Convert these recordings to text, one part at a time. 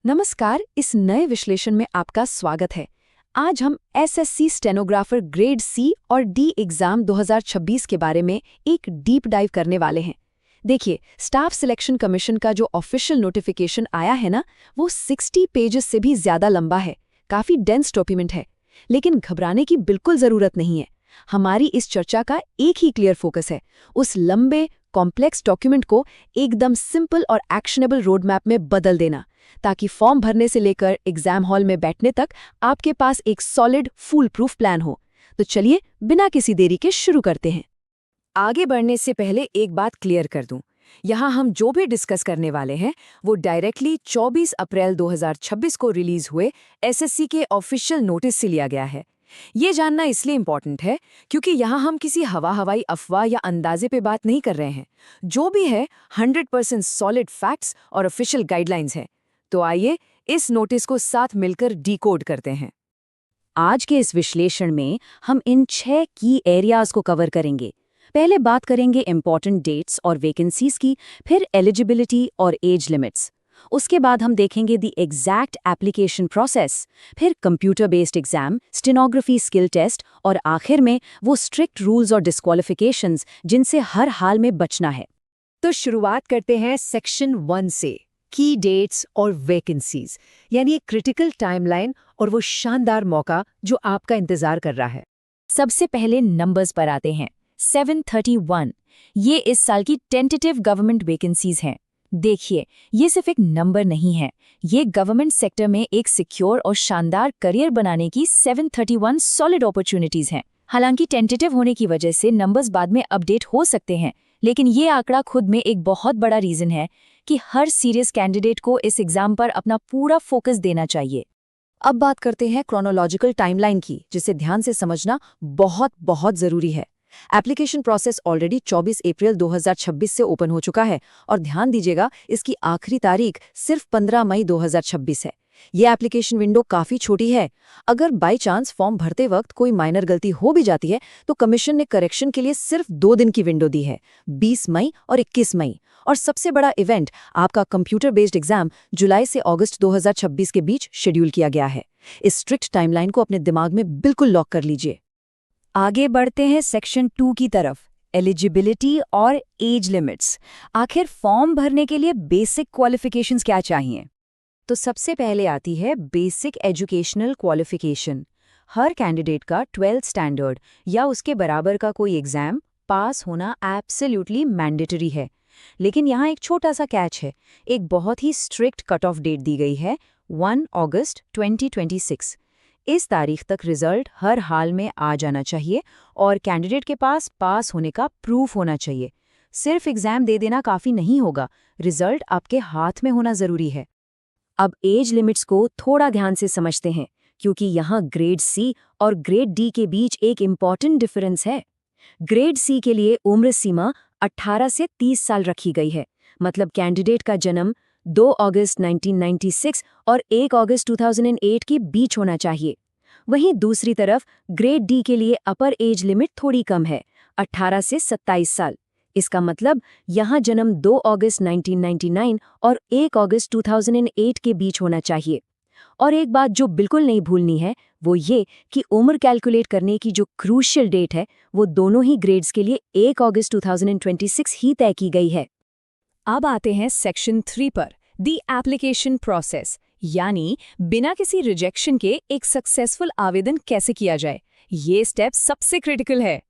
नमस्कार, इस नए विश्लेषण में आपका स्वागत है। आज हम एसएससी स्टेनोग्राफर ग्रेड सी और डी एग्जाम 2026 के बारे में एक डीप डाइव करने वाले हैं। देखिए, स्टाफ सिलेक्शन कमीशन का जो ऑफिशियल नोटिफिकेशन आया है ना, वो 60 पेजेस से भी ज्यादा लंबा है। काफी डेंस डॉक्यूमेंट है, लेकिन घबराने की बिल्कुल जरूरत नहीं है। हमारी इस चर्चा का एक ही क्लियर फोकस है, उस लंबे कॉम्प्लेक्स डॉक्यूमेंट को एकदम सिंपल और एक्शनेबल रोड मैप में बदल देना, ताकि फॉर्म भरने से लेकर एग्जाम हॉल में बैठने तक आपके पास एक सॉलिड फुल प्रूफ प्लान हो। तो चलिए बिना किसी देरी के शुरू करते हैं। आगे बढ़ने से पहले एक बात क्लियर कर दूं, यहाँ हम जो भी डिस्कस करने वाले हैं वो डायरेक्टली 24 अप्रैल 2026 को रिलीज हुए एसएससी के ऑफिशियल नोटिस से लिया गया है। ये जानना इसलिए इम्पॉर्टेंट है क्योंकि यहाँ हम किसी हवाई अफवाह या अंदाजे पे बात नहीं कर रहे हैं। जो भी है 100% सॉलिड फैक्ट्स और ऑफिशियल गाइडलाइंस हैं। तो आइए इस नोटिस को साथ मिलकर डिकोड करते हैं। आज के इस विश्लेषण में हम इन 6 की एरियाज को कवर करेंगे। पहले बात करेंगे इंपॉर्टेंट डेट्स और वैकेंसीज की, फिर एलिजिबिलिटी और एज लिमिट्स। उसके बाद हम देखेंगे द एग्जैक्ट एप्लीकेशन प्रोसेस, फिर computer based exam, stenography skill test और आखिर में वो स्ट्रिक्ट रूल्स और डिस्क्वालिफिकेशंस जिनसे हर हाल में बचना है। तो शुरुआत करते हैं सेक्शन 1 से, की डेट्स और वैकेंसीज, यानी एक क्रिटिकल टाइमलाइन और वो शानदार मौका जो आपका इंतजार कर रहा है। सबसे पहले नंबर्स पर आते हैं। 731 ये इस साल की टेंटेटिव गवर्नमेंट वैकेंसीज हैं। देखिए, ये सिर्फ एक नंबर नहीं है, ये गवर्नमेंट सेक्टर में एक सिक्योर और शानदार करियर बनाने की 731 सॉलिड अपॉर्चुनिटीज हैं। हालांकि टेंटेटिव होने की वजह से नंबर्स बाद में अपडेट हो सकते हैं, लेकिन ये आंकड़ा खुद में एक बहुत बड़ा रीजन है कि हर सीरियस कैंडिडेट को इस एग्जाम पर अपना पूरा फोकस देना चाहिए। अब बात करते हैं क्रोनोलॉजिकल टाइमलाइन की, जिसे ध्यान से समझना बहुत बहुत जरूरी है। एप्लीकेशन प्रोसेस ऑलरेडी 24 अप्रैल 2026 से ओपन हो चुका है और ध्यान दीजिएगा, इसकी आखिरी तारीख सिर्फ 15 मई 2026 है। ये एप्लीकेशन विंडो काफी छोटी है। अगर बाय चांस फॉर्म भरते वक्त कोई माइनर गलती हो भी जाती है तो कमीशन ने करेक्शन के लिए सिर्फ 2 दिन की विंडो दी है, 20 मई और 21 मई। और सबसे बड़ा इवेंट, आपका कंप्यूटर बेस्ड एग्जाम जुलाई से अगस्त 2026 के बीच शेड्यूल किया गया है। इस स्ट्रिक्ट टाइमलाइन को अपने दिमाग में बिल्कुल लॉक कर लीजिए। आगे बढ़ते हैं सेक्शन 2 की तरफ, एलिजिबिलिटी और एज लिमिट्स। आखिर फॉर्म भरने के लिए बेसिक क्वालिफिकेशंस क्या चाहिए? तो सबसे पहले आती है बेसिक एजुकेशनल क्वालिफिकेशन। हर कैंडिडेट का 12th स्टैंडर्ड या उसके बराबर का कोई एग्जाम पास होना एब्सोल्युटली मैंडेटरी है। लेकिन यहाँ एक छोटा सा कैच है, एक बहुत ही स्ट्रिक्ट कट ऑफ डेट दी गई है, 1 अगस्त 2026। इस तारीख तक रिजल्ट हर हाल में आ जाना चाहिए और कैंडिडेट के पास होने का प्रूफ होना चाहिए। सिर्फ एग्जाम दे देना काफ़ी नहीं होगा, रिजल्ट आपके हाथ में होना ज़रूरी है। अब एज लिमिट्स को थोड़ा ध्यान से समझते हैं, क्योंकि यहाँ ग्रेड सी और ग्रेड डी के बीच एक इम्पॉर्टेंट डिफरेंस है। ग्रेड सी के लिए उम्र सीमा 18 से 30 साल रखी गई है, मतलब कैंडिडेट का जन्म 2 अगस्त 1996 और 1 अगस्त 2008 के बीच होना चाहिए। वहीं दूसरी तरफ ग्रेड डी के लिए अपर एज लिमिट थोड़ी कम है, 18 से 27 साल। इसका मतलब यहाँ जन्म 2 अगस्त 1999 और 1 अगस्त 2008 के बीच होना चाहिए। और एक बात जो बिल्कुल नहीं भूलनी है वो ये कि उम्र कैलकुलेट करने की जो क्रूशियल डेट है वो दोनों ही ग्रेड्स के लिए 1 अगस्त 2026 ही तय की गई है। अब आते हैं सेक्शन 3 पर, दी एप्लीकेशन प्रोसेस, यानी बिना किसी रिजेक्शन के एक सक्सेसफुल आवेदन कैसे किया जाए। ये स्टेप सबसे क्रिटिकल है।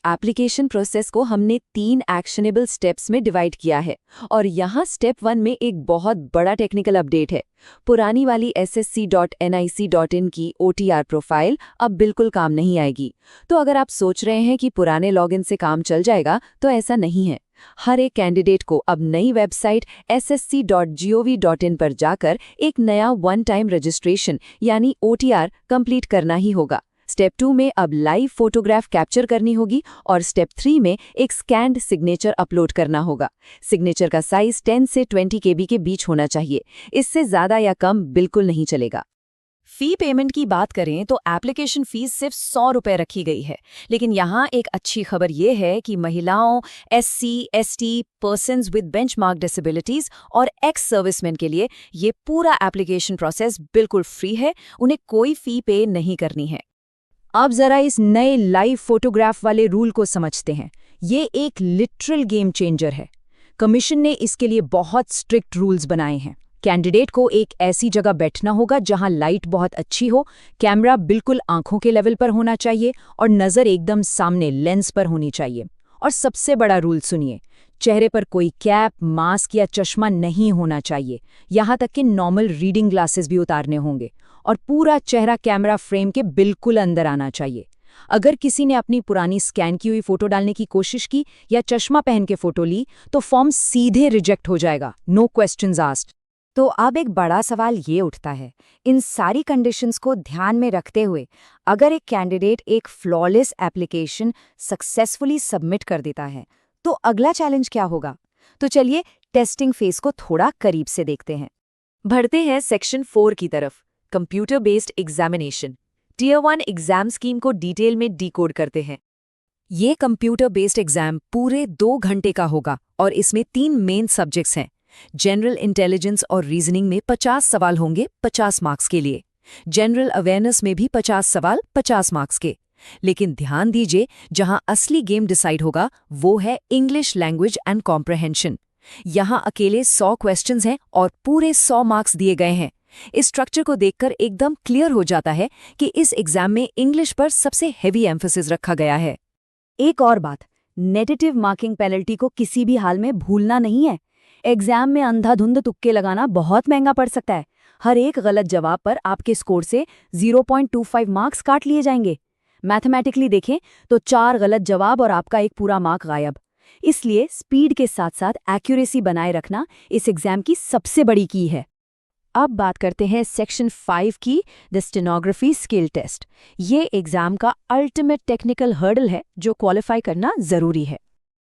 एप्लीकेशन प्रोसेस को हमने 3 एक्शनेबल स्टेप्स में डिवाइड किया है और यहाँ स्टेप 1 में एक बहुत बड़ा टेक्निकल अपडेट है। पुरानी वाली ssc.nic.in की OTR प्रोफाइल अब बिल्कुल काम नहीं आएगी। तो अगर आप सोच रहे हैं कि पुराने लॉगिन से काम चल जाएगा, तो ऐसा नहीं है। हर एक कैंडिडेट को अब नई वेबसाइट ssc.gov.in पर जाकर एक नया वन टाइम रजिस्ट्रेशन यानी OTR कंप्लीट करना ही होगा। स्टेप 2 में अब लाइव फोटोग्राफ कैप्चर करनी होगी और स्टेप 3 में एक स्कैन्ड सिग्नेचर अपलोड करना होगा। सिग्नेचर का साइज 10 से 20 KB के बीच होना चाहिए, इससे ज़्यादा या कम बिल्कुल नहीं चलेगा। फी पेमेंट की बात करें तो एप्लीकेशन फीस सिर्फ 100 रुपए रखी गई है। लेकिन यहाँ एक अच्छी खबर ये है कि महिलाओं, SC, ST, persons with benchmark disabilities और एक्स सर्विसमैन के लिए ये पूरा एप्लीकेशन प्रोसेस बिल्कुल फ्री है, उन्हें कोई फी पे नहीं करनी है। अब जरा इस नए लाइव फोटोग्राफ वाले रूल को समझते हैं। ये एक लिटरल गेम चेंजर है। कमीशन ने इसके लिए बहुत स्ट्रिक्ट रूल्स बनाए हैं। कैंडिडेट को एक ऐसी जगह बैठना होगा जहां लाइट बहुत अच्छी हो, कैमरा बिल्कुल आंखों के लेवल पर होना चाहिए और नज़र एकदम सामने लेंस पर होनी चाहिए। और सबसे बड़ा रूल सुनिए, चेहरे पर कोई कैप, मास्क या चश्मा नहीं होना चाहिए। यहाँ तक कि नॉर्मल रीडिंग ग्लासेस भी उतारने होंगे और पूरा चेहरा कैमरा फ्रेम के बिल्कुल अंदर आना चाहिए। अगर किसी ने अपनी पुरानी स्कैन की हुई फोटो डालने की कोशिश की या चश्मा पहन के फोटो ली तो फॉर्म सीधे रिजेक्ट हो जाएगा, नो क्वेश्चंस आस्क्ड। तो अब एक बड़ा सवाल ये उठता है, इन सारी कंडीशंस को ध्यान में रखते हुए अगर एक कैंडिडेट एक फ्लॉलेस एप्लीकेशन सक्सेसफुली सबमिट कर देता है तो अगला चैलेंज क्या होगा? तो चलिए टेस्टिंग फेज को थोड़ा करीब से देखते हैं। बढ़ते हैं सेक्शन 4 की तरफ, computer based examination. Tier 1 exam scheme को डिटेल में डिकोड करते हैं। ये कंप्यूटर बेस्ड एग्जाम पूरे 2 घंटे का होगा और इसमें 3 मेन सब्जेक्ट्स हैं। जनरल इंटेलिजेंस और रीजनिंग में 50 सवाल होंगे 50 मार्क्स के लिए। जनरल अवेयरनेस में भी 50 सवाल 50 मार्क्स के। लेकिन ध्यान दीजिए, जहां असली गेम डिसाइड होगा वो है इंग्लिश लैंग्वेज एंड कॉम्प्रहेंशन। यहां अकेले 100 क्वेश्चंस हैं और पूरे 100 मार्क्स दिए गए हैं। इस स्ट्रक्चर को देखकर एकदम क्लियर हो जाता है कि इस एग्जाम में इंग्लिश पर सबसे हेवी एम्फेसिस रखा गया है। एक और बात, नेगेटिव मार्किंग पेनल्टी को किसी भी हाल में भूलना नहीं है। एग्जाम में अंधाधुंध तुक्के लगाना बहुत महंगा पड़ सकता है। हर एक गलत जवाब पर आपके स्कोर से 0.25 मार्क्स काट लिए जाएंगे। मैथमेटिकली देखें तो 4 गलत जवाब और आपका एक पूरा मार्क गायब। इसलिए स्पीड के साथ साथ एक्यूरेसी बनाए रखना इस एग्जाम की सबसे बड़ी की है। अब बात करते हैं सेक्शन 5 की, द स्टेनोग्राफी स्किल टेस्ट। ये एग्जाम का अल्टीमेट टेक्निकल हर्डल है जो क्वालिफाई करना जरूरी है।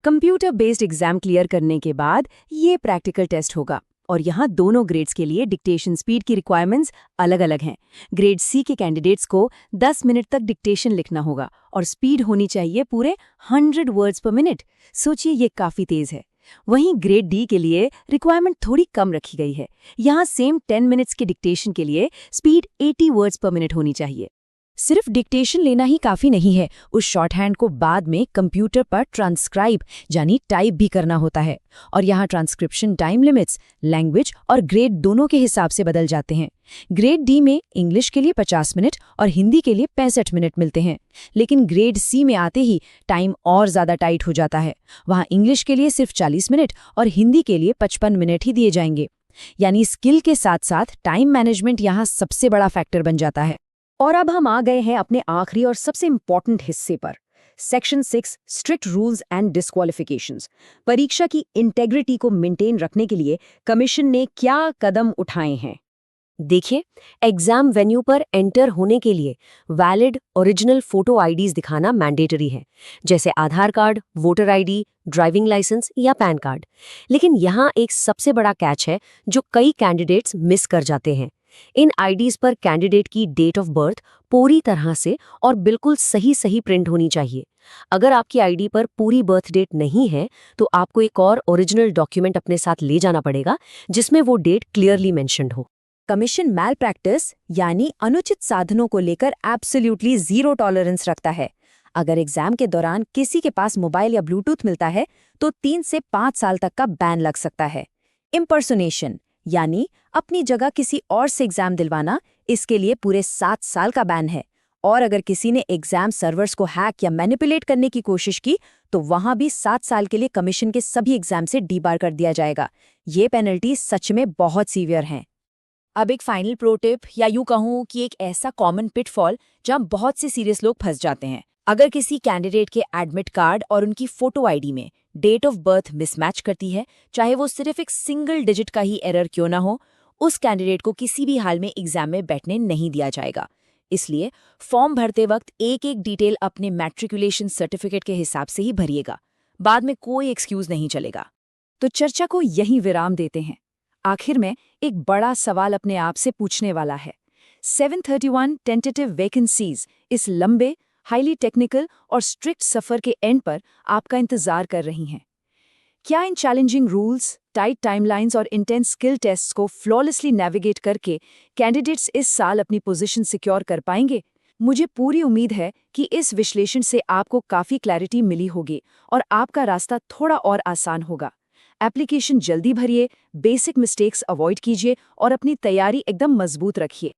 कंप्यूटर बेस्ड एग्जाम क्लियर करने के बाद ये प्रैक्टिकल टेस्ट होगा और यहाँ दोनों ग्रेड्स के लिए डिक्टेशन स्पीड की रिक्वायरमेंट्स अलग-अलग हैं। ग्रेड सी के कैंडिडेट्स को 10 मिनट तक डिक्टेशन लिखना होगा और स्पीड होनी चाहिए पूरे 100 वर्ड्स पर मिनट। सोचिए, ये काफ़ी तेज़ है। वहीं ग्रेड डी के लिए रिक्वायरमेंट थोड़ी कम रखी गई है। यहाँ सेम 10 मिनट्स के डिक्टेशन के लिए स्पीड 80 वर्ड्स पर मिनट होनी चाहिए। सिर्फ डिक्टेशन लेना ही काफ़ी नहीं है, उस शॉर्टहैंड को बाद में कंप्यूटर पर ट्रांसक्राइब यानी टाइप भी करना होता है। और यहाँ ट्रांसक्रिप्शन टाइम लिमिट्स लैंग्वेज और ग्रेड दोनों के हिसाब से बदल जाते हैं। ग्रेड डी में इंग्लिश के लिए 50 मिनट और हिंदी के लिए 65 मिनट मिलते हैं। लेकिन ग्रेड सी में आते ही टाइम और ज़्यादा टाइट हो जाता है। वहाँ इंग्लिश के लिए सिर्फ 40 मिनट और हिंदी के लिए 55 मिनट ही दिए जाएंगे। यानी स्किल के साथ साथ टाइम मैनेजमेंट यहाँ सबसे बड़ा फैक्टर बन जाता है। और अब हम आ गए हैं अपने आखिरी और सबसे इंपॉर्टेंट हिस्से पर, सेक्शन 6 स्ट्रिक्ट रूल्स एंड डिस्क्वालिफिकेशंस। परीक्षा की इंटेग्रिटी को मेंटेन रखने के लिए कमीशन ने क्या कदम उठाए हैं? देखिए, एग्जाम वेन्यू पर एंटर होने के लिए वैलिड ओरिजिनल फोटो आईडीज दिखाना मैंडेटरी है, जैसे Aadhaar card, voter ID, driving licence या पैन कार्ड। लेकिन यहाँ एक सबसे बड़ा कैच है जो कई कैंडिडेट्स मिस कर जाते हैं। इन आईडीज पर कैंडिडेट की डेट ऑफ बर्थ पूरी तरह से और बिल्कुल सही प्रिंट होनी चाहिए। अगर आपकी आईडी पर पूरी बर्थ डेट नहीं है तो आपको एक और ओरिजिनल डॉक्यूमेंट अपने साथ ले जाना पड़ेगा जिसमें वो डेट क्लियरली मेंशन्ड हो। कमीशन मैल प्रैक्टिस यानी अनुचित साधनों को लेकर एब्सोल्युटली 0 टॉलरेंस रखता है। अगर एग्जाम के दौरान किसी के पास मोबाइल या ब्लूटूथ मिलता है तो 3 से 5 साल तक का बैन लग सकता है। इम्पर्सोनेशन यानी अपनी जगह किसी और से एग्जाम दिलवाना, इसके लिए पूरे 7 साल का बैन है। और अगर किसी ने एग्जाम सर्वर्स को हैक या मैनिपुलेट करने की कोशिश की तो वहां भी 7 साल के लिए कमीशन के सभी एग्जाम से डीबार कर दिया जाएगा। ये पेनल्टी सच में बहुत सीवियर हैं। अब एक फाइनल प्रो टिप, या यूं कहूं कि एक ऐसा कॉमन पिटफॉल जहां बहुत से सीरियस लोग फंस जाते हैं। अगर किसी कैंडिडेट के एडमिट कार्ड और उनकी फोटो आईडी में डेट ऑफ बर्थ मिसमैच करती है, चाहे वो सिर्फ एक सिंगल डिजिट का ही एरर क्यों ना हो, उस कैंडिडेट को किसी भी हाल में एग्जाम में बैठने नहीं दिया जाएगा। इसलिए फॉर्म भरते वक्त एक एक डिटेल अपने मैट्रिकुलेशन सर्टिफिकेट के हिसाब से ही भरिएगा। बाद में कोई एक्सक्यूज नहीं चलेगा। तो चर्चा को यहीं विराम देते हैं। आखिर में एक बड़ा सवाल अपने आप से पूछने वाला है, 731 टेंटेटिव वैकेंसीज इस लंबे, हाईली टेक्निकल और स्ट्रिक्ट सफ़र के एंड पर आपका इंतजार कर रही हैं। क्या इन चैलेंजिंग रूल्स, टाइट टाइमलाइंस और इंटेंस स्किल टेस्ट्स को फ्लॉलेसली नेविगेट करके कैंडिडेट्स इस साल अपनी पोजीशन सिक्योर कर पाएंगे? मुझे पूरी उम्मीद है कि इस विश्लेषण से आपको काफ़ी क्लैरिटी मिली होगी और आपका रास्ता थोड़ा और आसान होगा। एप्लीकेशन जल्दी भरिए, बेसिक मिस्टेक्स अवॉइड कीजिए और अपनी तैयारी एकदम मजबूत रखिए।